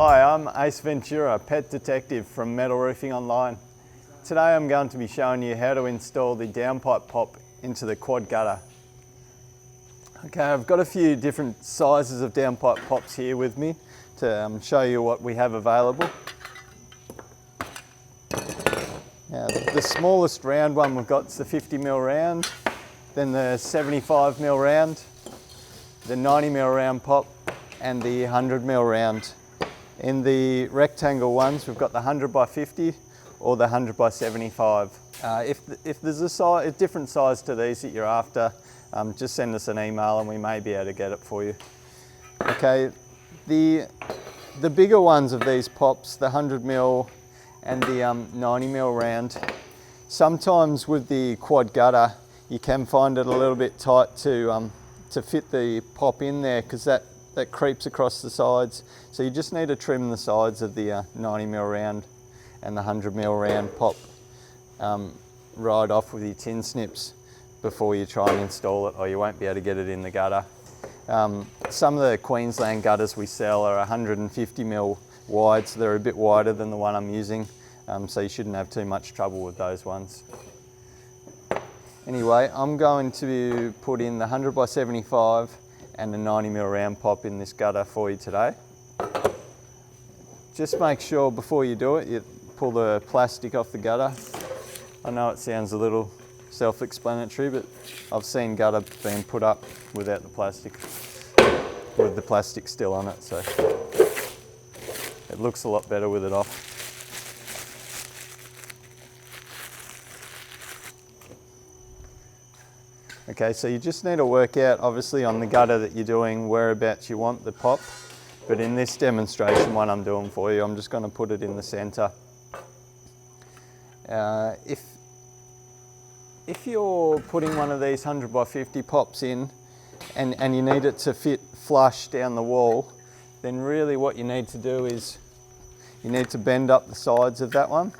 Hi, I'm Ace Ventura, pet detective from Metal Roofing Online. Today I'm going to be showing you how to install the downpipe pop into the quad gutter. Okay, I've got a few different sizes of downpipe pops here with me to show you what we have available. Now, the smallest round one we've got is the 50mm round, then the 75mm round, the 90mm round pop, and the 100mm round. In the rectangle ones, we've got the 100x50 or the 100x75. If there's a different size to these that you're after, just send us an email and we may be able to get it for you. Okay, the bigger ones of these pops, the 100mm and the 90mm round, sometimes with the quad gutter, you can find it a little bit tight to fit the pop in there, because that creeps across the sides. So you just need to trim the sides of the 90mm round and the 100mm round pop right off with your tin snips before you try and install it, or you won't be able to get it in the gutter. Some of the Queensland gutters we sell are 150mm wide, so they're a bit wider than the one I'm using, so you shouldn't have too much trouble with those ones. Anyway, I'm going to put in the 100x75 and the 90mm round pop in this gutter for you today. Just make sure before you do it, you pull the plastic off the gutter. I know it sounds a little self-explanatory, but I've seen gutter being put up without the plastic, with the plastic still on it, so it looks a lot better with it off. Okay, so you just need to work out, obviously, on the gutter that you're doing whereabouts you want the pop, but in this demonstration one I'm doing for you, I'm just going to put it in the centre. If you're putting one of these 100x50 pops in and you need it to fit flush down the wall, then really what you need to do is you need to bend up the sides of that one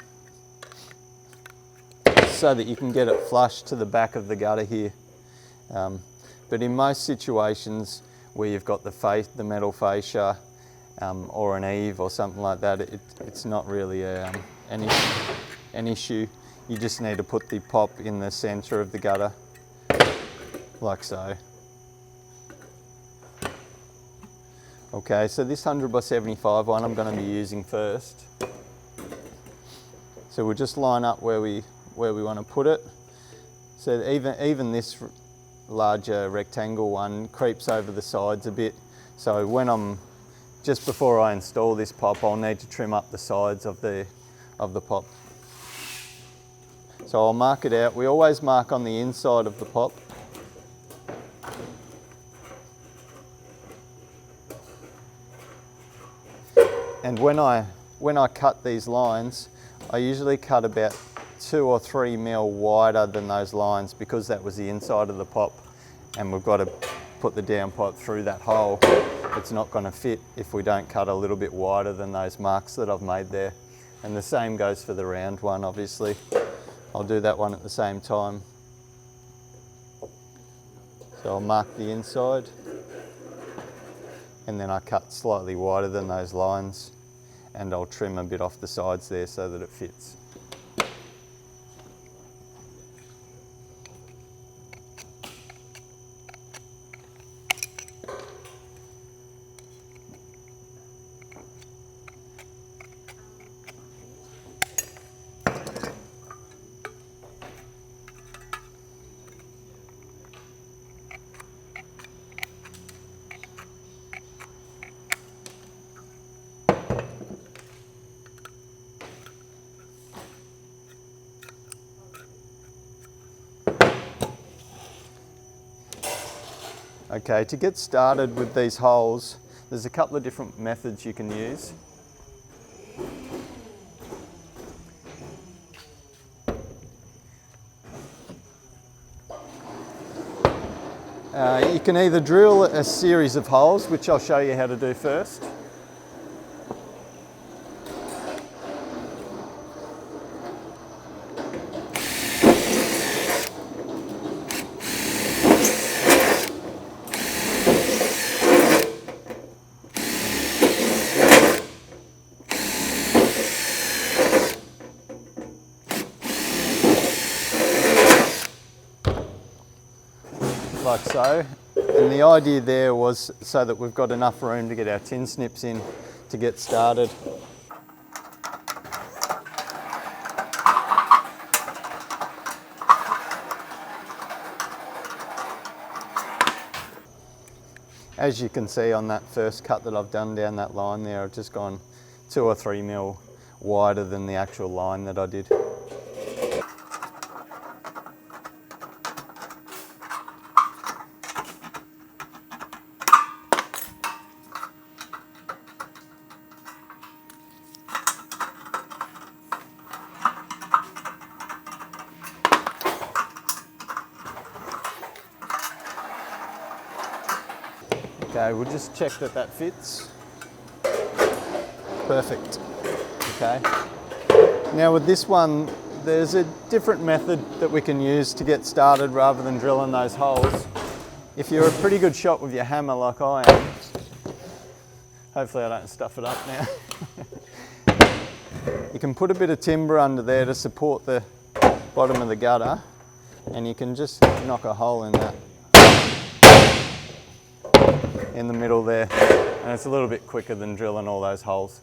so that you can get it flush to the back of the gutter here. But in most situations where you've got the metal fascia or an eave or something like that, it's not really an issue. You just need to put the pop in the centre of the gutter, like so. Okay, so this 100x75 one I'm going to be using first. So we'll just line up where we want to put it. So even this larger rectangle one creeps over the sides a bit. So just before I install this pop, I'll need to trim up the sides of the pop. So I'll mark it out. We always mark on the inside of the pop. And when I cut these lines, I usually cut about 2 or 3 mil wider than those lines, because that was the inside of the pop and we've got to put the downpipe through that hole. It's not going to fit if we don't cut a little bit wider than those marks that I've made there. And the same goes for the round one, obviously. I'll do that one at the same time. So I'll mark the inside and then I cut slightly wider than those lines, and I'll trim a bit off the sides there so that it fits. Okay, to get started with these holes, there's a couple of different methods you can use. You can either drill a series of holes, which I'll show you how to do first. like so. And the idea there was so that we've got enough room to get our tin snips in to get started. As you can see on that first cut that I've done down that line there, I've just gone 2 or 3 mil wider than the actual line that I did. Okay, we'll just check that that fits. Perfect. Okay. Now with this one, there's a different method that we can use to get started rather than drilling those holes. If you're a pretty good shot with your hammer like I am, hopefully I don't stuff it up now. You can put a bit of timber under there to support the bottom of the gutter, and you can just knock a hole in that, in the middle there, and it's a little bit quicker than drilling all those holes.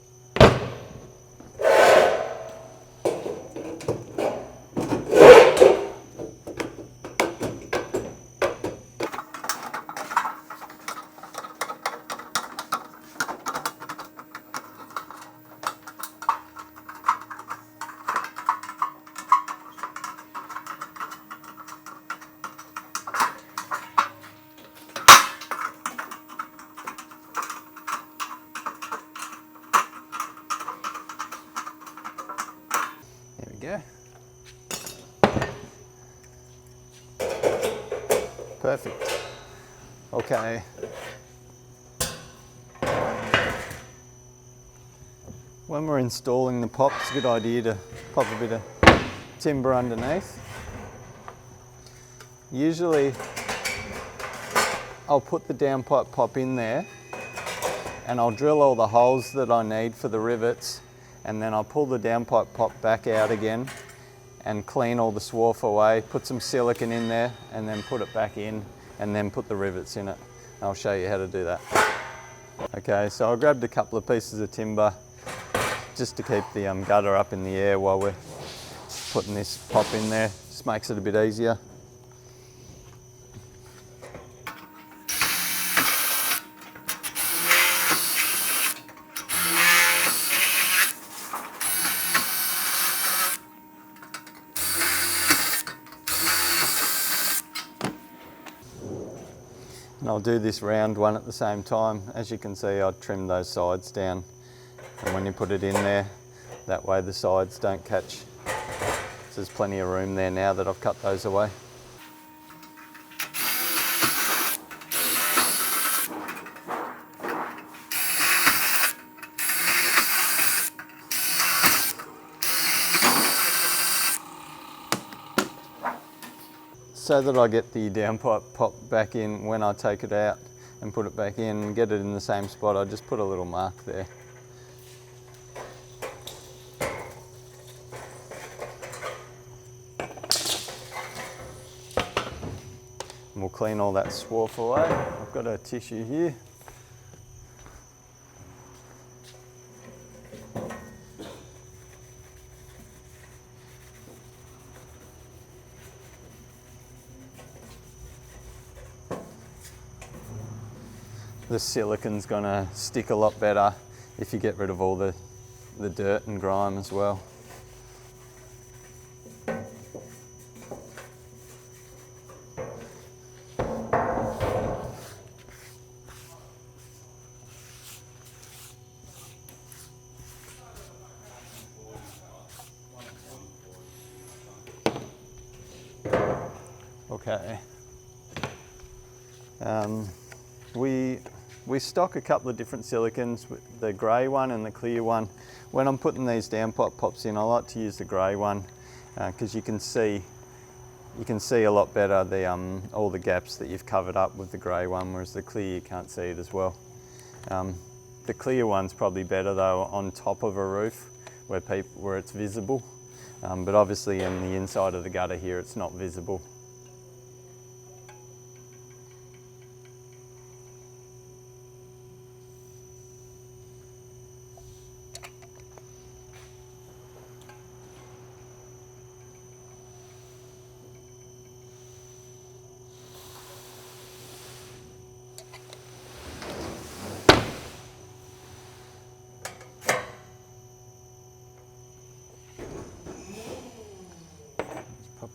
There we go. Perfect. Okay. When we're installing the pop, it's a good idea to pop a bit of timber underneath. Usually I'll put the downpipe pop in there and I'll drill all the holes that I need for the rivets, and then I'll pull the downpipe pop back out again and clean all the swarf away, put some silicone in there and then put it back in and then put the rivets in it. I'll show you how to do that. Okay, so I grabbed a couple of pieces of timber just to keep the gutter up in the air while we're putting this pop in there. Just makes it a bit easier. And I'll do this round one at the same time. As you can see, I trimmed those sides down, and when you put it in there, that way the sides don't catch. So there's plenty of room there now that I've cut those away. So that I get the downpipe pop back in when I take it out and put it back in and get it in the same spot, I just put a little mark there. And we'll clean all that swarf away. I've got a tissue here. The silicone's gonna stick a lot better if you get rid of all the dirt and grime as well. Okay. We stock a couple of different silicones, the grey one and the clear one. When I'm putting these downpipe pops in, I like to use the grey one because you can see a lot better all the gaps that you've covered up with the grey one, whereas the clear you can't see it as well. The clear one's probably better though on top of a roof where it's visible, but obviously in the inside of the gutter here it's not visible.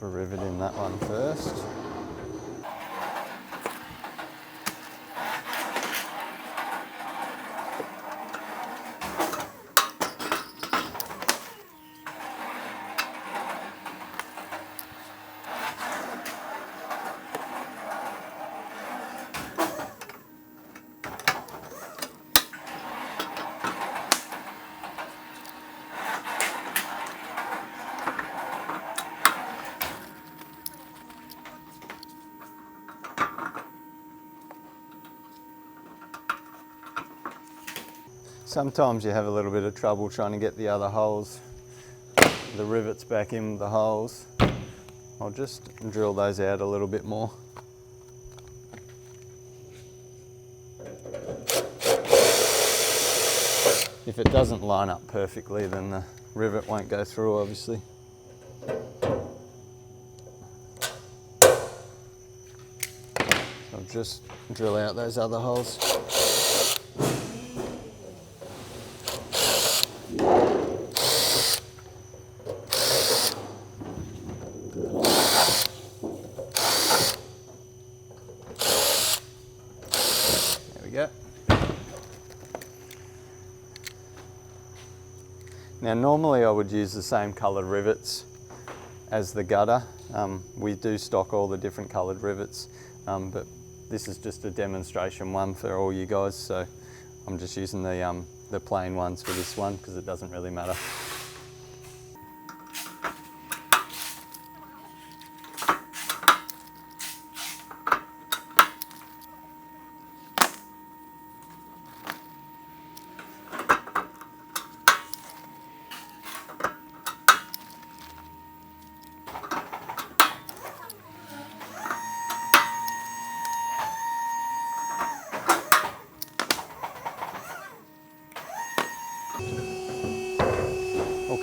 a rivet in that one first. Sometimes you have a little bit of trouble trying to get the other holes, the rivets back in the holes. I'll just drill those out a little bit more. If it doesn't line up perfectly, then the rivet won't go through, obviously. I'll just drill out those other holes. Now normally I would use the same coloured rivets as the gutter. We do stock all the different coloured rivets, but this is just a demonstration one for all you guys, so I'm just using the plain ones for this one because it doesn't really matter.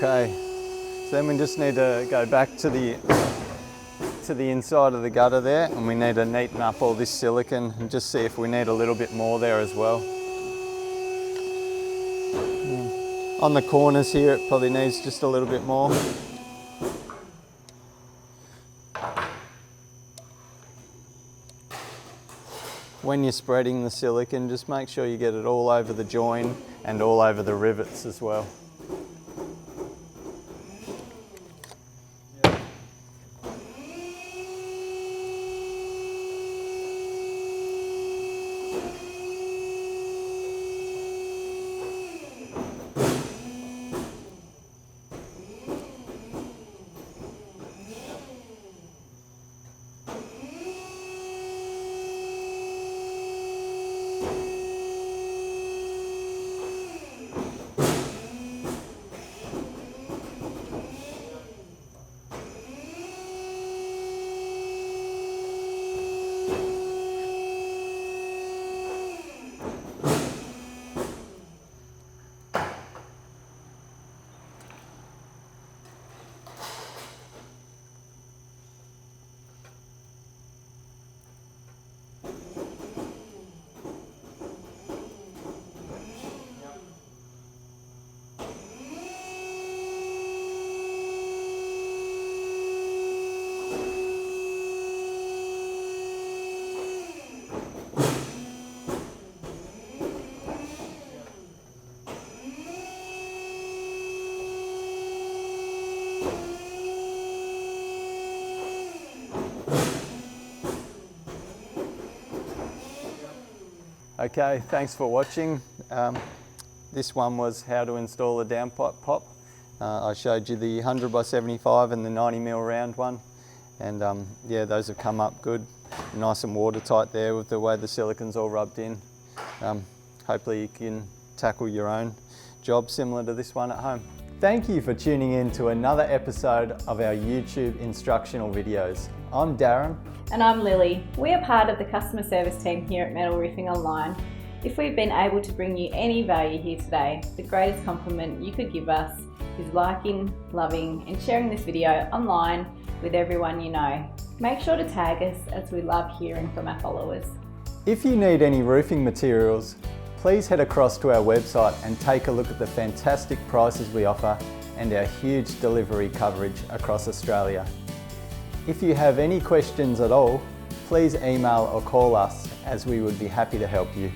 Okay, so then we just need to go back to the inside of the gutter there, and we need to neaten up all this silicone and just see if we need a little bit more there as well. On the corners here it probably needs just a little bit more. When you're spreading the silicone, just make sure you get it all over the join and all over the rivets as well. Okay, thanks for watching. This one was how to install a downpipe pop. I showed you the 100 by 75 and the 90mm round one, and yeah, those have come up good, nice and watertight there with the way the silicone's all rubbed in. Hopefully you can tackle your own job similar to this one at home. Thank you for tuning in to another episode of our YouTube instructional videos. I'm Darren. And I'm Lily. We are part of the customer service team here at Metal Roofing Online. If we've been able to bring you any value here today, the greatest compliment you could give us is liking, loving and sharing this video online with everyone you know. Make sure to tag us as we love hearing from our followers. If you need any roofing materials, please head across to our website and take a look at the fantastic prices we offer and our huge delivery coverage across Australia. If you have any questions at all, please email or call us, as we would be happy to help you.